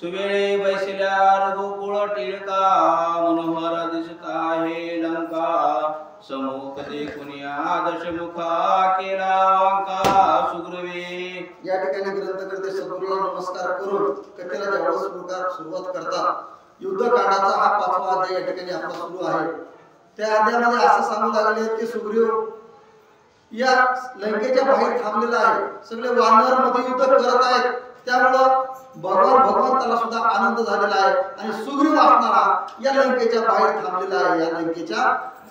सुवेळे बैसल्या रघुकुळ टिळका मनोहर दिसत आहे लंका समूख देखुनिया दशमुखा केला वांका सुग्रीवे। या ठिकाणी ग्रंथकर्ते सद्गुरूला नमस्कार करून कथेला जेवढं सुरुवात करतात। युद्धकांडाचा हा 5वा अध्याय या ठिकाणी आपला सुरू आहे। त्या अध्यायामध्ये असं सांगू लागले की सुग्रीव या लंकेच्या बाहेर थांबलेला आहे, सगळे वानर मध्ये युद्ध करत आहेत, त्यामुळं भगवंताला सुद्धा आनंद झालेला आहे आणि सुग्रीव असणारा या लंकेच्या बाहेर थांबलेला आहे, या लंकेच्या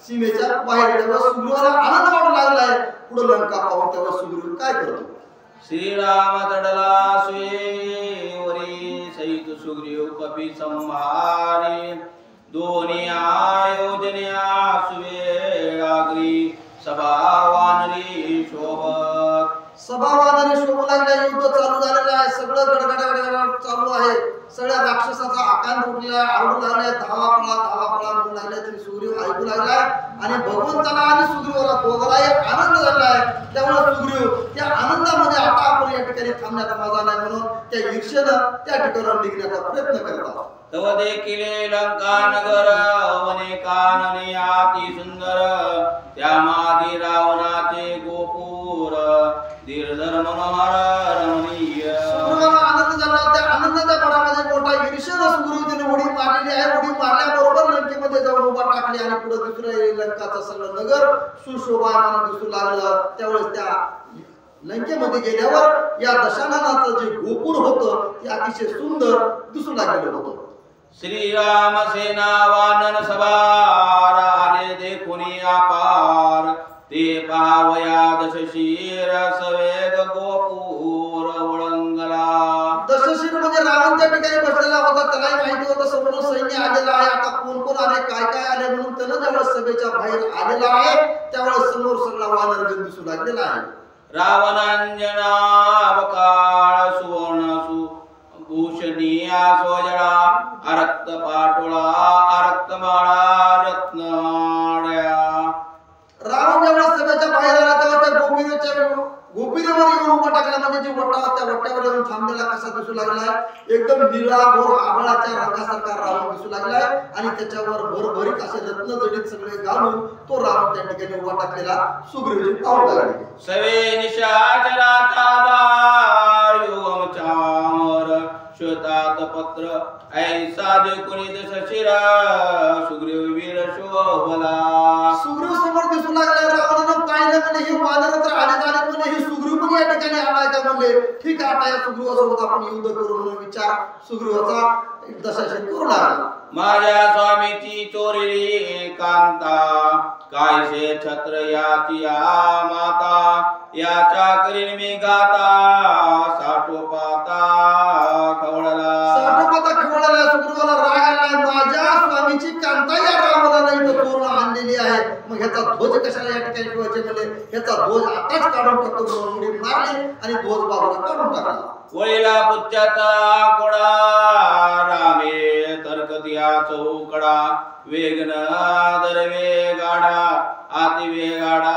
सीमेच्या बाहेर। तेव्हा सुग्रीवाला आनंद वाटू लागला आहे पुढे लंका पाहून। तेव्हा सुग्रीव काय करतो, श्रीराम तडला सुयेवरी सहित सुग्रीव कपी संहारी दोन्ही आयोजन्या सुवेळाग्री सभावानरी शोभत। सभावानरी शोभू लागल्या, युद्ध चालू झालेलं आहे, सगळं गडगड चालू आहे, सगळ्या राक्षसाचा आकांत उठलेला आवडू लागलाय, धावा पळा म्हणू लागले तरी सुग्रीव ऐकू लागलाय आणि भगवंताला आणि सुग्रीवाला दोघांनाही आनंद झालेला आहे। त्यामुळे सुग्रीव त्या आनंदामध्ये आता आपण या ठिकाणी थांबण्याचा मजा नाही म्हणून त्या ईर्षेनं त्या ठिकाणावर निघण्याचा प्रयत्न करतात। तव देखिले लंका नगर वने कानने अति सुंदर त्या मादी रावणाचे गोपूर दीर्घर मनोहर रमणीय। सुग्रीवाला आनंद झाला, त्या आनंदाच्या भरामध्ये मोठा ईर्षेनं सुग्रीवने उडी मारलेली आहे। उडी मारल्याबरोबर लंकेमध्ये जाऊन उभा टाकली आणि पुढे दुसरं लंकाचं सगळं नगर सुशोभान दिसू लागलं। त्यावेळेस त्या लंकेमध्ये गेल्यावर या दशाननाचं जे गोपूर होतं ते अतिशय सुंदर दिसू लागलेलं होतं। श्रीराम सेना वानर सभार आले देखुनी अपार ते पावया दशशीर सवेग गोपूर वळंगला। दशशीर म्हणजे रावण त्या ठिकाणी बसलेला होता, त्यालाही माहिती होतं समोर सैन्य आलेलं आहे, आता कोण आले काय आले म्हणून त्यानं जेव्हा सभेच्या बाहेर आलेला आहे त्यावेळेस समोर सगळा वानरगण दिसू लागलेला आहे। रावणांजना बकाळ सुवर्णसु भूषणीया सोजळा अरक्त पाटोळा अरक्त माळा रत्नाड्या। रावण जेव्हा सभेच्या बाहेर आला तेव्हा त्या गोपिरेवर येऊन उभा टाकला, म्हणजे जे वट्टा त्या वट्ट्यावर येऊन थांबलेला कसा दिसू लागलाय, एकदम निळा भोर आभाळाच्या रंगासारखा रावण दिसू लागलाय आणि त्याच्यावर भरभरीत असे रत्न जडित सगळे घालून तो रावण त्या ठिकाणी उभा टाकलेला सुग्रीवजी पाहू लागले। सवे निशाचराचा बायुम चामर श्वेतात पत्र ऐसा देखुनी दशशिरा सुग्रीव वीर शोभला। सुग्रीव समोर दिसू लागला, रावणानं पाहिलं म्हणजे हे वानर तर आले म्हणजे हे सुग्रीव पण या ठिकाणी आलाय का म्हणले, ठीक आहे आता या सुग्रीवासोबत आपण युद्ध करू म्हणून विचार सुग्रीवाचा दशाशेर करू लागला। माझ्या स्वामीची चोरली कांता कायसे छत्र याची माता याच्या करीन मी गाता साठोपाता खवळला। सुग्रीवाला राग आला, माझ्या स्वामीची कांता या रावणाला इथं चोरून आणलेली आहे, मग ह्याचा ध्वज कशाला या ठिकाणी ठेवायचे म्हणले, ह्याचा ध्वज आताच काढून टाकतो म्हणून उडी मारली आणि ध्वज बाजूला काढून टाकला। वळीला पुच्छाचा कोडा रामे तरकतिया चौकडा वेगन दरवे गाडा अति वेगाडा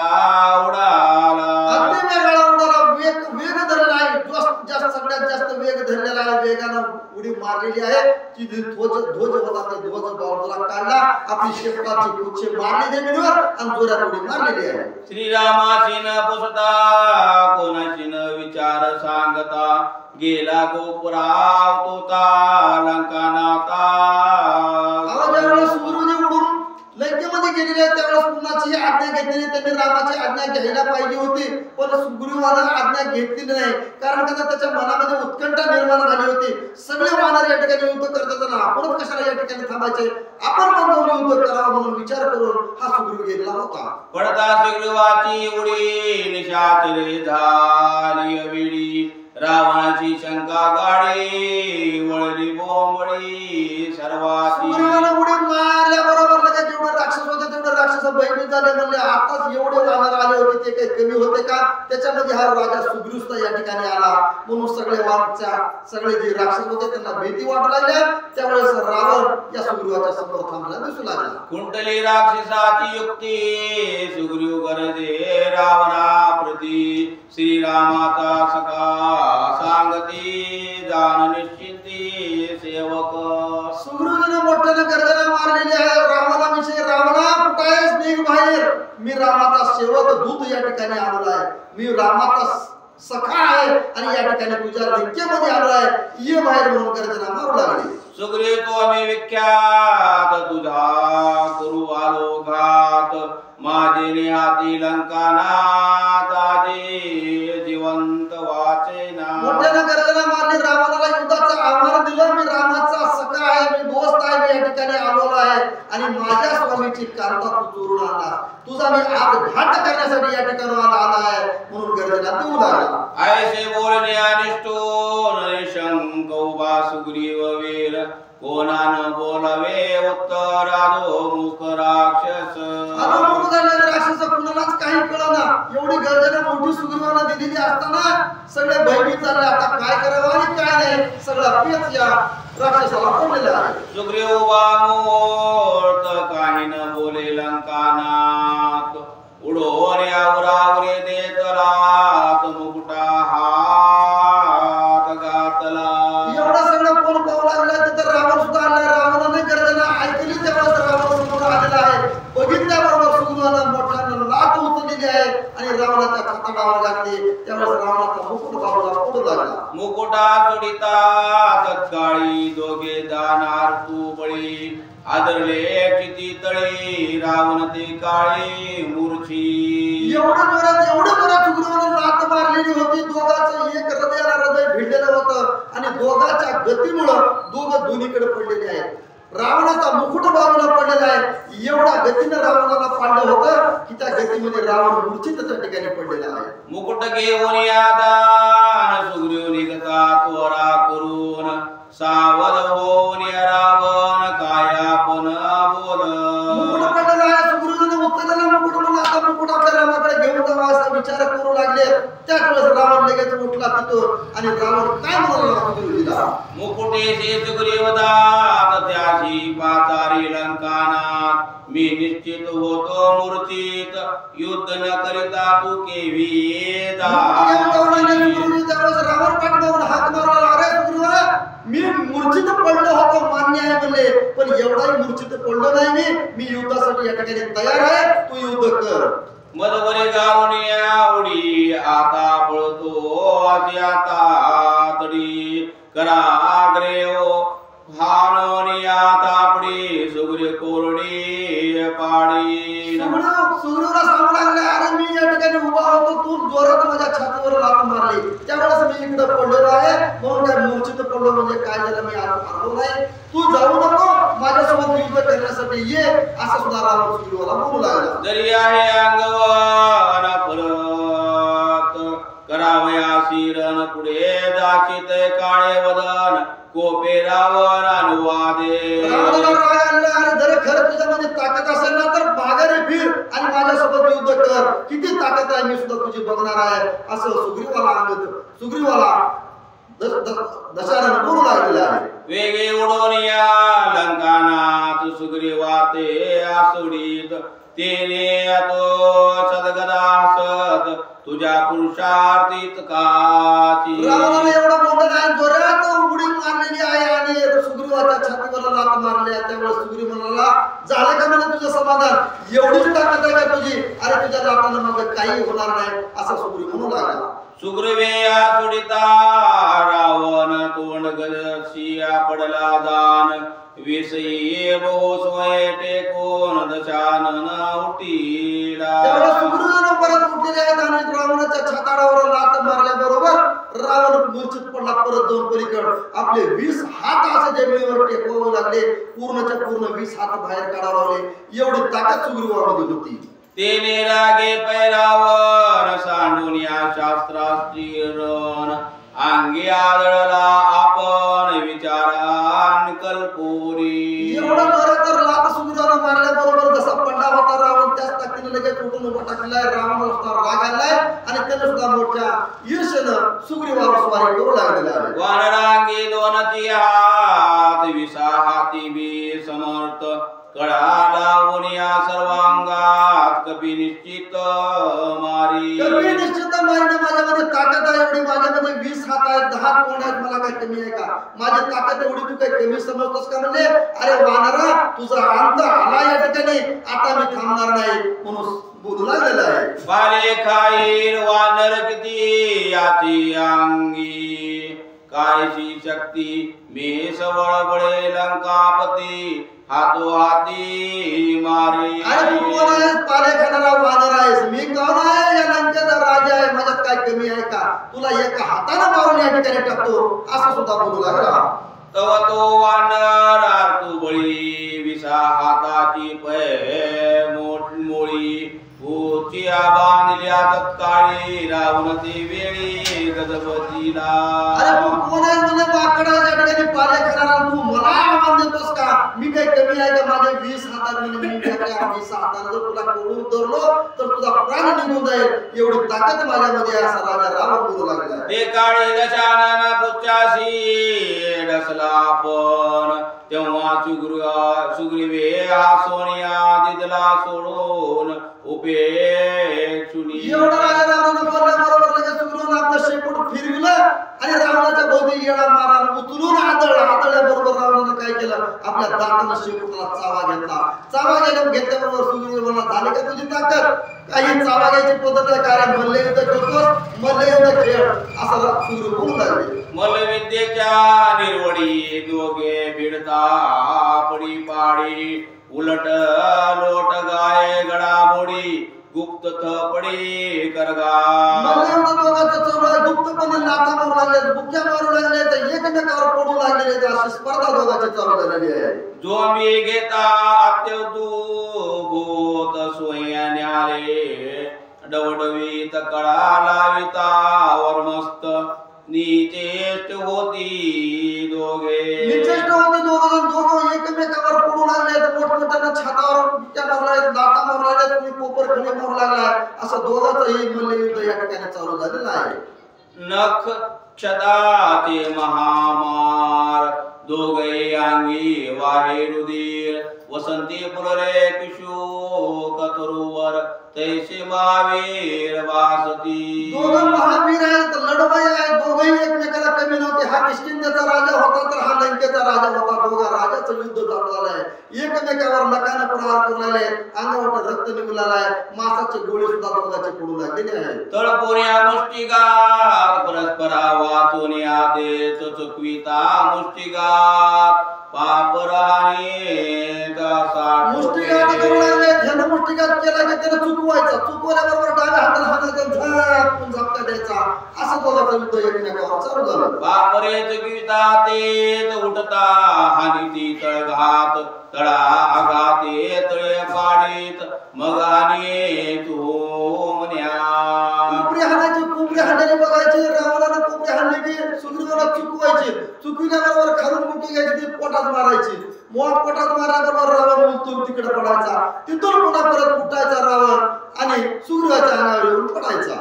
उडाला। अति वेगाडा उडाला, वेग धरला आहे, जास्त सगळ्यात जास्त वेग धरलेला आहे, वेगानं उडी मारलेली आहे। ती ध्वज होता ते ध्वज बाजूला काढला, आपली शेपटाची पुच्छे मारली जमिनीवर आणि जोरात उडी मारलेली आहे। श्रीरामाशी न पुसता कोणाशी न विचार सांगता गेला गोपुराव तोता लंका नाता। ज्यावेळेस सुग्रीवजी उडून लंकेमध्ये गेलेले त्यावेळेस कुणाची आज्ञा घेतली, त्यांनी रामाची आज्ञा घ्यायला पाहिजे होती, पण सुग्रीवाला आज्ञा घेतली नाही, कारण का त्याच्या मनामध्ये उत्कंठा निर्माण झाली होती। सगळे वानर या ठिकाणी युद्ध करतात ना, आपणच कशाला या ठिकाणी थांबायचे, आपण पण जाऊन युद्ध करावं म्हणून विचार करून हा सुग्रीव गेला होता। पडता सुग्रीवाची उडी निशाचरे झाली वेळी रावणाची शंका गाडी वळली बोंबळी सर्वाची। सुग्रीवाला उडी मारल्याबरोबर लगेच जेवढे राक्षस होते तेवढे राक्षस राक्षस बहिणी झाले म्हणले आताच एवढे वानर आले होते ते काही कमी होते का त्याच्यामध्ये हा राजा सुग्रीव या ठिकाणी आला म्हणून सगळे जे राक्षस होते त्यांना भीती वाटू लागल्या त्यावेळेस रावण या सुग्रीवाच्या समोर थांबला दिसू लागला कुंडली राक्षसाची युक्ती सुग्रीव गरजे रावणा प्रती श्रीरामाचा सखा सांगती जाण निश्चिंती सेवक सुग्रीवने मोठ्याने गर्जना मारलेली आहे रावणाविषयी रावणा कुठे आहेस निघ बाहेर मी रामाचा सेवक दूत या ठिकाणी आलो आहे मी रामाचा सखा आहे आणि या ठिकाणी तुझ्या लंकेमध्ये आलो आहे ये बाहेर म्हणून गर्जना मारू लागली सुग्रीव तो आम्ही विख्यात तुझा करू आलो घात माझे निहाती लंका नाथ आधी जिवंत वाचेना मोठ्याने गर्जना मारली रावणाला युद्धाचं आव्हान दिलं मी रामाचा सखा आहे मी दोस्त आहे मी या ठिकाणी आलेलो आहे आणि माझ्या स्वामीची कांता तू चोरून आणला तुझा मी आज घाट करण्यासाठी या ठिकाणी आला आहे म्हणून गर्जना देऊ लागला ऐसे बोलणे अनिष्टो निशंक उभा सुग्रीव वीर कोणान बोलावे उत्तरादो मुख राक्षस अधोमुख झालेले राक्षस कुणालाच काही कळना एवढी गर्जना मोठी सुग्रीवाला दिलेली असताना सगळे भयभीत झाले आता काय करावं आणि काय नाही सगळं पेच या राक्षसाला पडलेला आहे सुग्रीव वामूर्त काही न बोले लंकानाथ उडोन आवरावरे देतला मुकुटा हात घातला एवढा सगळं कोण पाहू लागला तिथं रावण सुद्धा आला रावणाने गर्जना ऐकली तेव्हाच रावण समोर आलेला आहे बघितल्याबरोबर सुग्रीवाला मोठ्यानं लाथ उचललेली आहे आणि रावणाच्या छाताडावर घातली त्यावेळेस रावणाचा मुकुट बाजूला पडू लागला मुकुटा सोडिता तत्काळी दोघे दानार तू बळी आदरले किती तळी रावण ते काळी मूर्छी एवढं जोरात सुग्रीवाला लाथ मारलेली होती दोघांचं एक हृदयाला हृदय भिडलेलं होतं आणि दोघांच्या गतीमुळं दोघं दोन्हीकडे पडलेले आहेत रावणाचा मुकुट बाजूला पडलेला आहे एवढ्या गतीने रावणाला पाडलं होतं की त्या गतीमध्ये रावण मूर्छित त्या ठिकाणी पडलेला आहे मुकुट घेऊन यादान सुग्रीव निघता त्वरा करून सावध होऊन रावण काय आपण बोल मुकुट पडलेला आहे सुग्रीवाने उचललेला मुकुट म्हणून आता मुकुट आपल्या रामाकडे घेऊन जावा असा विचार करू लागले त्याच वेळेस रावण लगेच उठला तिथं आणि रावण काय म्हणाला मुकुटेशी सुग्रीव दात त्याची पातारी लंकानाथ मी निश्चित होतो मूर्छित युद्ध न करिता तू केवी रावण पाठवून हात मारला अरे सुग्रीवा मी मूर्छित पडलो होतो मान्य आहे म्हणले पण एवढाही मूर्छित पडलो नाही मी युद्धासाठी या ठिकाणी तयार आहे तू युद्ध कर मधवरी गावणी आवडी आता पळतो असे आता तडी कराग्रे हो हानोनी आता आपडी सुग्री कोरडी पाडी सुग्रीवला सांगू लागले अरे मी या ठिकाणी उभा होतो तू जोरात माझ्या छातीवर लाथ मारली त्यावेळेस मी इकडे पडलेलो आहे म्हणून काय मूर्छित पडलो म्हणजे काय झालं मी आलो नाही तू जाऊ नको माझ्यासोबत युद्ध करण्यासाठी ये असं सुद्धा रावण सुग्रीवाला बोलू लागला जरी आहे अंगवान परत करावया शिरण पुढे दाचित काळे वदन कोपे रावण अनुवादे जर खरं तुझ्यामध्ये ताकद असेल ना तर माघारी फिर आणि माझ्यासोबत युद्ध कर किती ताकद आहे मी सुद्धा तुझी बघणार आहे असं सुग्रीवाला दशरथाने बोलू लागलेला आहे वेगे उडून या लंकानाथ सुग्रीवाते आसुडीत तेने तो सदगदासत तुझ्या पुरुषार्थीत काची रावणाने एवढा मोठा आहे जोरात उडी मारलेली आहे आणि सुग्रीवाच्या छातीवर लाथ मारली त्यावेळेस सुग्रीव म्हणाला झालं का मला तुझं समाधान एवढीच ताकद आहे का तुझी अरे तुझ्या लाथानं मग काही होणार नाही असा सुग्रीव म्हणू लागला सुग्रीवे आसुडिता रावण तोंड गदसिया पडला दान विषयी बहुसोय टेकोन दशानन उटीला त्यावेळेस सुग्रीवाने परत उठलेले आहेत आणि रावणाच्या छाताडावर लाथ मारल्याबरोबर रावण मूर्छित पडला परत जाऊन पलीकडे आपले 20 हात असे जमिनीवर टेकवावे लागले पूर्णच्या पूर्ण 20 हात बाहेर काढावे लागले एवढी ताकद सुग्रीवामध्ये होती तेने रागे पैरावन सांडून या शास्त्रास्त्री रण अंगी आदळला आपण विचारान कल्पोरी एवढा जोरात लाथ सुग्रीवाने मारल्याबरोबर जसा पडला होता रावण वानरांगी दोनची हात विसा हाती बी समर्थ कळा लावून या सर्वांगात कपी निश्चित मारी. कपी निश्चित मारणे माझ्यामध्ये ताकद आहे एवढी. माझ्यामध्ये 20 हात आहेत, 10 तोंड आहेत, मला काय कमी आहे का? माझी ताकद एवढी तू काय कमी समजतोस का? म्हणजे अरे वानरा तुझा अंत आला या ठिकाणी, आता मी थांबणार नाही म्हणून बोलू लागलेला आहे. बाले खाईल वानर किती याची अंगी कायची शक्ती मी सबळ बळे लंकापती हातो हाती मारी. अरे तू कोण आहेस? पाले खाणारा वानर आहेस. मी कोण आहे? या लंकेचा राजा आहे. माझ्यात काय कमी आहे का? तुला एका हाताने मारून या ठिकाणी टाकतो असं सुद्धा बोलू लागला. तव तो वानर आरतू बळी विसा हाताची पै मोळी उचिया बांधल्या तत्काळी रावण ते वेळी गजपतीला. अरे तू कोण आहेस? म्हणजे माकडा या ठिकाणी पाले खाणारा तू मला आव्हान देतोस का? मी काही कमी आहे का? माझे 20 हातात म्हणजे मी त्या 20 हाताने जर तुला कोडून धरलो तर तुझा प्राण निघून जाईल एवढी ताकद माझ्यामध्ये आहे असा राजा रावण बोलू लागला. ते काळी दशानन पुच्छासी डसला पण तेव्हा सुग्रीवे हा सोनिया दिदला सोडून उपेक्षुनी. एवढा राजा रावणानं बोलल्याबरोबर लगेच सुग्रीवानं आपलं शेपूट फिरविलं आणि रावणाच्या भोवती येडा मारा उचलून आदळल्याबरोबर रावणानं काय केलं? आपल्या दातानं शेपूटाला चावा घेतला. चावा घेतल्याबरोबर सुग्रीव म्हणला झाली का तुझी ताकद? काही चावा घ्यायची पद्धत आहे कारण मल्लयुद्ध करतोस, मल्लयुद्ध खेळ असं सुग्रीव बोलू लागले. मल्लविद्येच्या निर्वडी दोघे भिडता पडी पाडी उलट लोट गाय घडामोडी गुप्त थपडी करगा. मल्लयुद्ध दोघांचं चालू आहे. गुप्तपणे लाथा मारू लागले, बुक्या मारू लागले, एकमेकावर पडू लागलेले अशी स्पर्धा दोघांची चालू झालेली आहे. जो मी घेता अत्यवतू भूत सोयन्याले डवडवीत कळा लाविता वर्मस्त निचेष्ट होती दोघे. निचेष्ट होते दोघं एकमेकावर पडू लागले, मोठमोठ्यानं छातावर बुक्या मारू लागले, लाथा मारू लागले, कोणी कोपर खणी मारू लागला. असं दोघांचंही मल्लयुद्ध या ठिकाणी चालू झालेलं आहे. नख क्षताचे महामार दोघे अंगी वाहे रुधिर वसंती फुलरे किशोक तरुवर तैसे महावीर वासती. दोघं महावीर आहेत, लढवई आहेत, दोघंही एकमेकाला कमी नव्हते. हा किष्किंध्याचा राजा होता तर हा लंकेचा राजा होता. दोघा राजाचं युद्ध चालू झालंय. एकमेकावर नकाने प्रहार करू लागले, अंगावर रक्त निघू लागलाय, मासाचे गोळे सुद्धा दोघांचे पडू लागलेले आहेत. तळपुऱ्या मुष्टिगात परस्परा वाचुनिया देत चुकविता मुष्टिगात पापराने मुष्टिघात करू लागले. ज्यानं मुष्टिघात केला की त्याला चुकवायचा, चुकवल्याबरोबर डाव्या हाताला हाताचा झपका द्यायचा. असं दोघांचं युद्ध एकमेकावर चालू झालं. बापरे चुकविता तेत उठता हानिती तळघात तळा आघाते तळे पाडीत मगाने तोमन्या. कोपरी हाणायची बघायची. रावणाला कोपरी हाणली की सुग्रीवाला चुकवायची. चुकविल्याबरोबर खालून मुठी घ्यायची, ती पोटात मारायची. पोटात मारल्याबरोबर रावण उलटून तिकडे पडायचा. तिथून पुन्हा परत उठायचा रावण आणि सुग्रीवाच्या अंगावर येऊन पडायचा.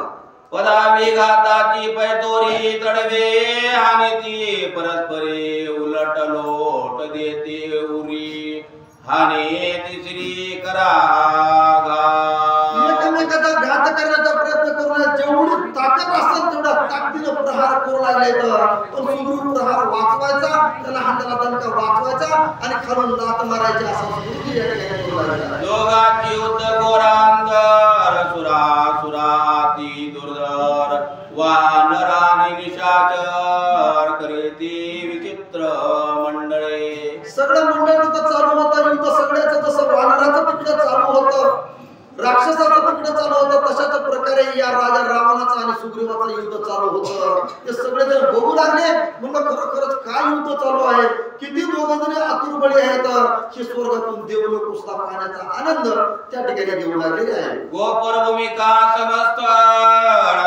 पदावी घाताची पैतोरी तडवे हानिती परस्परे उलट लोट देते उरी हाने तिसरी करा एकमेकाचा घात करण्याचा प्रयत्न करून जेवढी ताकद असेल तेवढा ताकदीने प्रहार करू लागले. पण सुग्रीव प्रहार वाचवायचा, त्याला हाताला दणका वाचवायचा आणि खालून लात मारायची असा सुग्रीव या ठिकाणी करू लागला. दोघांची युद्ध घोरांतर सुराती दुर्धर वानराने निशाचर करीती विचित्र मंडळे. सगळं मंडळ तिथं चालू होतं. युद्ध सगळ्याचं जसं वानराचं तिकडे चालू होतं, राक्षसाचं तिकडे चालू होतं, तशाच प्रकारे या राजा रावणाचं आणि सुग्रीवाचं युद्ध चालू होतं. ते सगळे जण बघू लागले. म्हणलं खरोखरच काय युद्ध चालू आहे, किती दोघं जण आतुरबळी आहेत. हे स्वर्गातून देवलोक पुसता पाहण्याचा आनंद त्या ठिकाणी घेऊ लागलेले आहे. गोपर भूमिका समस्त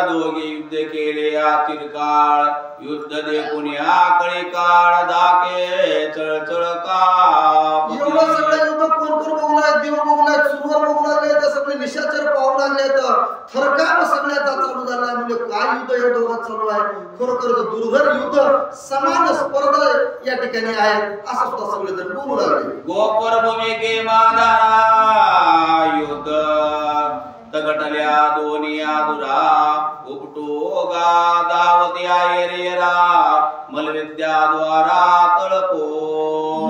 दोघे युद्ध केले आचिरकाळ युद्ध दे पुण्या कळी काळ दाके चळचळ का. एवढं सगळं युद्ध कोण कोण बघू लागले, देव बघू लागले, सुरवर बघू लागले, तर सगळे निशाचर पाहू लागले, तर थरकाप सगळ्याचा चालू झाला. म्हणजे काय युद्ध या दोघात चालू आहे, खरोखर दुर्धर युद्ध, समान स्पर्धा या ठिकाणी आहेत असं सुद्धा सगळे जण बोलू लागले. गोपर भूमिके माधारा युद्ध तगटल्या दोन्ही आदुरा उपटो गा दावत्या एरेरा मलविद्याद्वारा तळपो.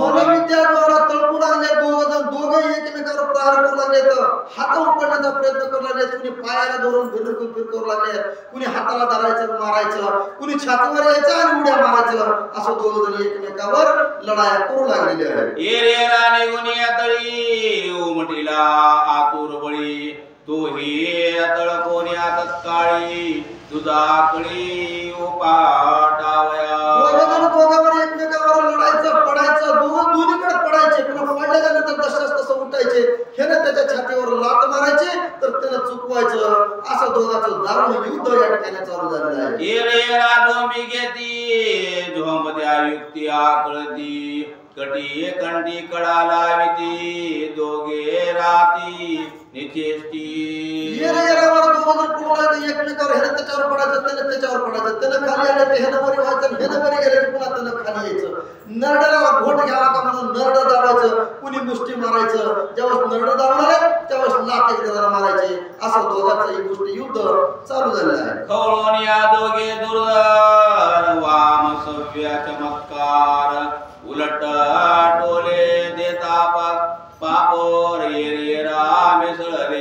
मलविद्याद्वारा तळपू लागले दोघं एकमेकावर प्रहार करू लागले, हात उपटण्याचा प्रयत्न करू लागले. कुणी पायाला धरून फिरकू लागले, कुणी हाताला धरायचं मारायचं, कुणी छातीवर यायचं आणि उड्या मारायचं, असं दोघ जण एकमेकावर लढाया करू लागलेले आहेत. एरेरा निघून तळी उमटीला आतुर बळी तो हे तळकोण्या तत्काळी दुधाकळी उपाटावया. दोघांवर एकमेकावर लढायचं, पडायचं, दोन्हीकडे पडायचे, पण पडल्यानंतर तसंच तसं उठायचे. ह्यानं त्याच्या छातीवर लात मारायचे तर त्यानं चुकवायचं, असं दोघांचं दारुण युद्ध या ठिकाणी चालू झालेलं आहे. एरेरा झोंबी घेती झोंबत्या युक्ती आकळती कटी कंठी कडा लाविती दोघे राती निचेष्टी. येरावर दोघं जण पडू लागले एकमेकावर, ह्यानं त्याच्यावर पडायचं, त्यानं त्याच्यावर पडायचं, त्यानं खाली आलं तर ह्यानं वरी व्हायचं, ह्यानं वरी गेलं की पुन्हा त्यानं खाली यायचं. नरड्याला घोट घ्यावा का म्हणून नरड दाबायचं, कुणी मुष्टी मारायचं, ज्यावेळेस नरड दाबणार त्यावेळेस लाथ एकदा मारायचे, असं दोघांचं ही गोष्ट युद्ध चालू झालेलं आहे. खवळून या दोघे दुर्धर वाम सव्य चमत्कार उलट टोले देता पापोर येरा मिसळले.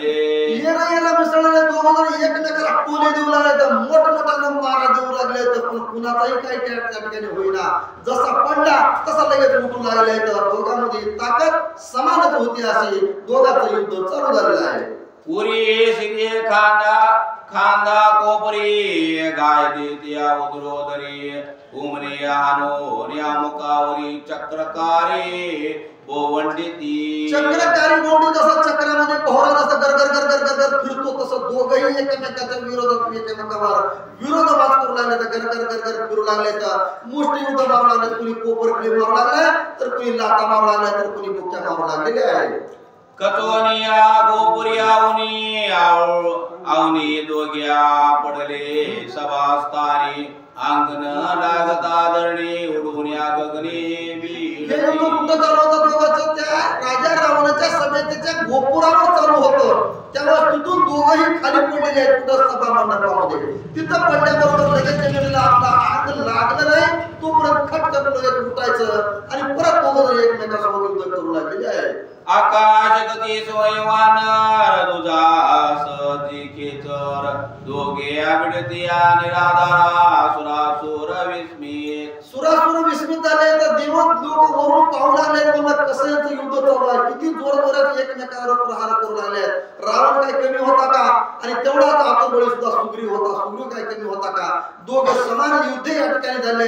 येरा मिसळले दोघं जण एकमेकाला टोले देऊ लागले, तर मोठमोठ्यानं मारा देऊ लागले, तर पण कुणाचाही काही त्या ठिकाणी होईना. जसा पडला तसा लगेच उठू लागले, तर दोघांमध्ये ताकद समानच होती. अशी दोघांचं युद्ध चालू झालेलं आहे. पुरी सिगे खांदा कोपरी गाय देत्या उद्रोदरी उमने हानो नियामुकावरी चक्रकारी बोवंडिती. चक्रकारी बोंडी जसा चक्रामध्ये पोहरा जसा गरगर गरगर गरगर फिरतो, तसं दोघंही एकमेकाच्या विरोधात एकमेकावर विरोधाभास करू लागले, तर गरगर गरगर फिरू लागले, तर मुष्टी युद्ध मारू लागले, कुणी कोपरखळी मारू लागले, तर कुणी लाथा मारू लागले, तर कुणी बुक्या मारू लागलेले आहे. कचोनिया गोपुरी आवनी दोघ्या पडले सभास्थानी अंगण लागता धरणी उडून्या गगनी कुठं चालू होतं दोघांचं, त्या राजा रावणाच्या सभेच्या गोपुरावर चालू होतं. त्यामुळे तिथून दोघंही खाली पडलेले आहेत कुठं सभा मंडपामध्ये. तिथं पडल्याबरोबर लगेच जमिनीला आपला आग लागलं नाही तोपर्यंत खटखट लगेच उठायचं आणि परत दोघं एकमेकासोबत युद्ध करू लागलेले आहे. आकाश गती सोयवान दुजास जिकेचर दोघे आबिडतिया निराधारा सुरासुर विस्मित. सुरासुर विस्मित झाले, तर देवत लोक वरून पाहू लागले, मला कसं याचं युद्ध चालू आहे, किती जोरजोरात एकमेकावर प्रहार करू लागले. रावण काय कमी होता का, आणि तेवढाच आतुरबळी सुद्धा सुग्रीव होता, सुग्रीव काय कमी होता का. दोघं समान युद्ध या ठिकाणी झाले,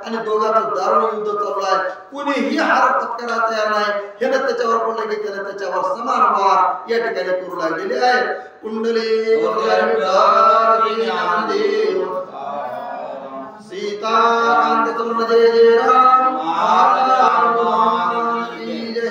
आणि दोघांचं दारुण युद्ध चालू आहे. कुणीही हार पत्करायला तयार नाही. ह्यानं त्याच्यावर पडलं की त्यानं त्याच्यावर समान वार या ठिकाणी करू लागलेले आहेत. कुंडली सीताकांत तरुण जय जय राम की जय.